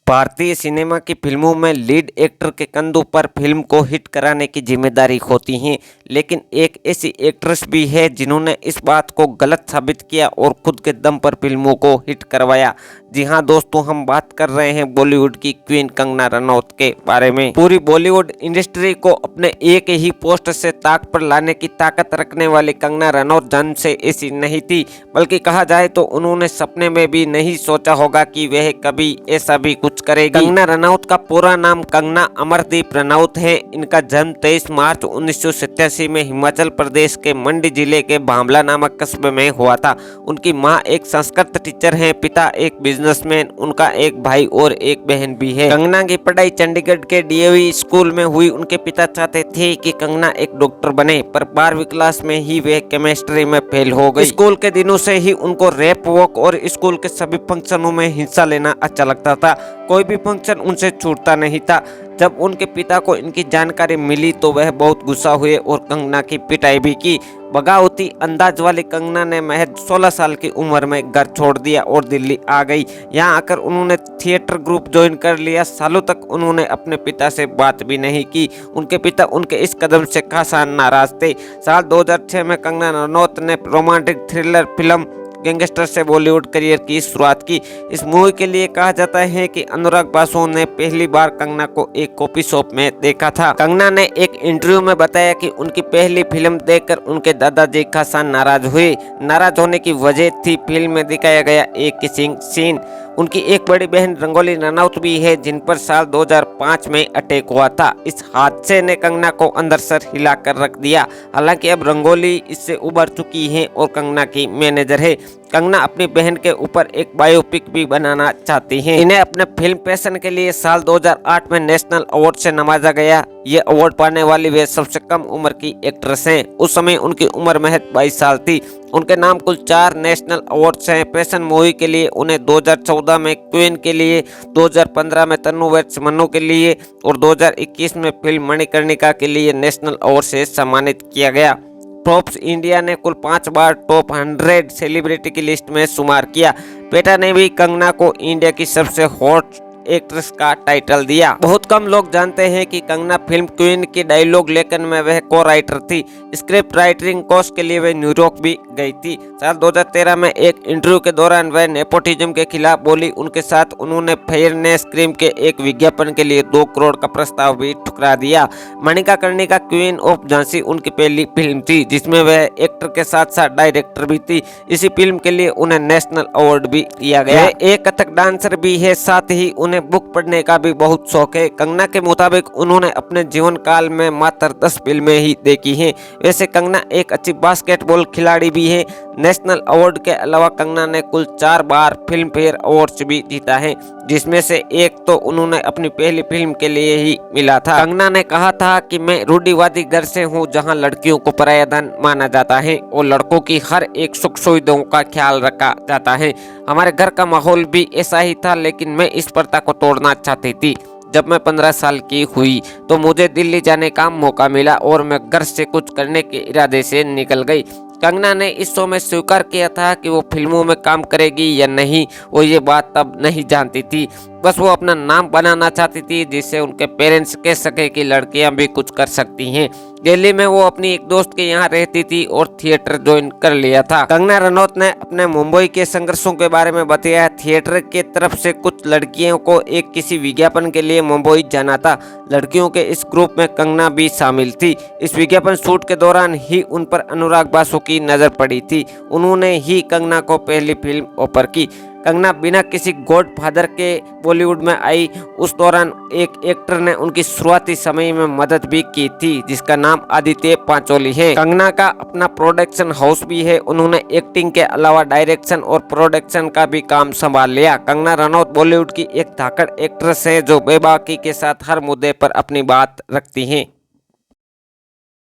भारतीय सिनेमा की फिल्मों में लीड एक्टर के कंधों पर फिल्म को हिट कराने की जिम्मेदारी होती है, लेकिन एक ऐसी एक्ट्रेस भी है जिन्होंने इस बात को गलत साबित किया और खुद के दम पर फिल्मों को हिट करवाया। जी हां दोस्तों, हम बात कर रहे हैं बॉलीवुड की क्वीन कंगना रनौत के बारे में। पूरी बॉलीवुड इंडस्ट्री को अपने एक ही पोस्ट से ताक पर लाने की ताकत रखने वाली कंगना रनौत जन्म से ऐसी नहीं थी, बल्कि कहा जाए तो उन्होंने सपने में भी नहीं सोचा होगा कि वह कभी ऐसा भी कुछ करेगी। कंगना रनौत का पूरा नाम कंगना अमरदीप रनौत है। इनका जन्म 23 मार्च 1987 में हिमाचल प्रदेश के मंडी जिले के भांबला नामक कस्बे में हुआ था। उनकी मां एक संस्कृत टीचर हैं, पिता एक बिजनेसमैन, उनका एक भाई और एक बहन भी है। कंगना की पढ़ाई चंडीगढ़ के डीएवी स्कूल में हुई। उनके पिता चाहते थे कि कंगना एक डॉक्टर बने, पर 12वीं क्लास में ही वे केमिस्ट्री में फेल हो गई। स्कूल के दिनों से ही उनको रैप वॉक और स्कूल के सभी फंक्शनों में हिस्सा लेना अच्छा लगता था। कोई भी फंक्शन उनसे छूटता नहीं था। जब उनके पिता को इनकी जानकारी मिली तो वह बहुत गुस्सा हुए और कंगना की पिटाई भी की। बगावती अंदाज वाली कंगना ने महज 16 साल की उम्र में घर छोड़ दिया और दिल्ली आ गई। यहाँ आकर उन्होंने थिएटर ग्रुप ज्वाइन कर लिया। सालों तक उन्होंने अपने पिता से बात भी नहीं की। उनके पिता उनके इस कदम से खासा नाराज थे। साल 2006 में कंगना रनौत ने रोमांटिक थ्रिलर फिल्म गैंगस्टर से बॉलीवुड करियर की शुरुआत की। इस मूवी के लिए कहा जाता है कि अनुराग बासु ने पहली बार कंगना को एक कॉफी शॉप में देखा था। कंगना ने एक इंटरव्यू में बताया कि उनकी पहली फिल्म देखकर उनके दादाजी खासा नाराज हुए। नाराज होने की वजह थी फिल्म में दिखाया गया एक किसिंग सीन। उनकी एक बड़ी बहन रंगोली रनौत भी है, जिन पर साल 2005 में अटैक हुआ था। इस हादसे ने कंगना को अंदर से हिला कर रख दिया। हालांकि अब रंगोली इससे उबर चुकी है और कंगना की मैनेजर है। कंगना अपनी बहन के ऊपर एक बायोपिक भी बनाना चाहती हैं। इन्हें अपने फिल्म पैशन के लिए साल 2008 में नेशनल अवार्ड से नवाजा गया। ये अवार्ड पाने वाली वे सबसे कम उम्र की एक्ट्रेस हैं। उस समय उनकी उम्र महज 22 साल थी। उनके नाम कुल 4 नेशनल अवार्ड्स हैं। पैशन मूवी के लिए उन्हें 2014 में क्वीन के लिए, 2015 में तन्नू वेड्स मन्नू के लिए और 2021 में फिल्म मणिकर्णिका के लिए नेशनल अवार्ड से सम्मानित किया गया। फोर्ब्स इंडिया ने कुल 5 बार टॉप 100 सेलिब्रिटी की लिस्ट में शुमार किया। पेटा ने भी कंगना को इंडिया की सबसे हॉट एक्ट्रेस का टाइटल दिया। बहुत कम लोग जानते हैं कि कंगना फिल्म क्वीन की डायलॉग लेखन में वह को राइटर थी। स्क्रिप्ट राइटिंग कोर्स के लिए वह न्यूयॉर्क भी गई थी। साल 2013 में एक इंटरव्यू के दौरान वह नेपोटिज्म के खिलाफ बोली। उनके साथ उन्होंने फेयरनेस क्रीम के एक विज्ञापन के लिए 2 करोड़ का प्रस्ताव भी ठुकरा दिया। मणिका कर्णिका क्वीन ऑफ झांसी उनकी पहली फिल्म थी, जिसमें वह एक्टर के साथ साथ डायरेक्टर भी थी। इसी फिल्म के लिए उन्हें नेशनल अवार्ड भी दिया गया। एक कथक डांसर भी है, साथ ही उन्हें बुक पढ़ने का भी बहुत शौक है। कंगना के मुताबिक उन्होंने अपने जीवन काल में मात्र 10 फिल्में ही देखी हैं। वैसे कंगना एक अच्छी बास्केटबॉल खिलाड़ी भी है। नेशनल अवार्ड के अलावा कंगना ने कुल 4 बार फिल्म फेयर अवार्ड्स भी जीता है, जिसमें से एक तो उन्होंने अपनी पहली फिल्म के लिए ही मिला था। कंगना ने कहा था कि मैं रूढ़िवादी घर से हूँ, जहाँ लड़कियों को पराया धन माना जाता है और लड़कों की हर एक सुख सुविधाओं का ख्याल रखा जाता है। हमारे घर का माहौल भी ऐसा ही था, लेकिन मैं इस प्रथा को तोड़ना चाहती थी। जब मैं 15 साल की हुई तो मुझे दिल्ली जाने का मौका मिला और मैं घर से कुछ करने के इरादे से निकल गई। कंगना ने इस शो में स्वीकार किया था कि वो फिल्मों में काम करेगी या नहीं, वो ये बात तब नहीं जानती थी। बस वो अपना नाम बनाना चाहती थी, जिससे उनके पेरेंट्स कह सके कि लड़कियां भी कुछ कर सकती हैं। दिल्ली में वो अपनी एक दोस्त के यहाँ रहती थी और थिएटर ज्वाइन कर लिया था। कंगना रनौत ने अपने मुंबई के संघर्षों के बारे में बताया। थिएटर के तरफ से कुछ लड़कियों को एक किसी विज्ञापन के लिए मुंबई जाना था। लड़कियों के इस ग्रुप में कंगना भी शामिल थी। इस विज्ञापन शूट के दौरान ही उन पर अनुराग बासु की नजर पड़ी थी। उन्होंने ही कंगना को पहली फिल्म ऑफर की। कंगना बिना किसी गॉडफादर के बॉलीवुड में आई। उस दौरान एक एक्टर ने उनकी शुरुआती समय में मदद भी की थी, जिसका नाम आदित्य पांचोली है। कंगना का अपना प्रोडक्शन हाउस भी है। उन्होंने एक्टिंग के अलावा डायरेक्शन और प्रोडक्शन का भी काम संभाल लिया। कंगना रनौत बॉलीवुड की एक धाकड़ एक्ट्रेस है जो बेबाकी के साथ हर मुद्दे पर अपनी बात रखती हैं।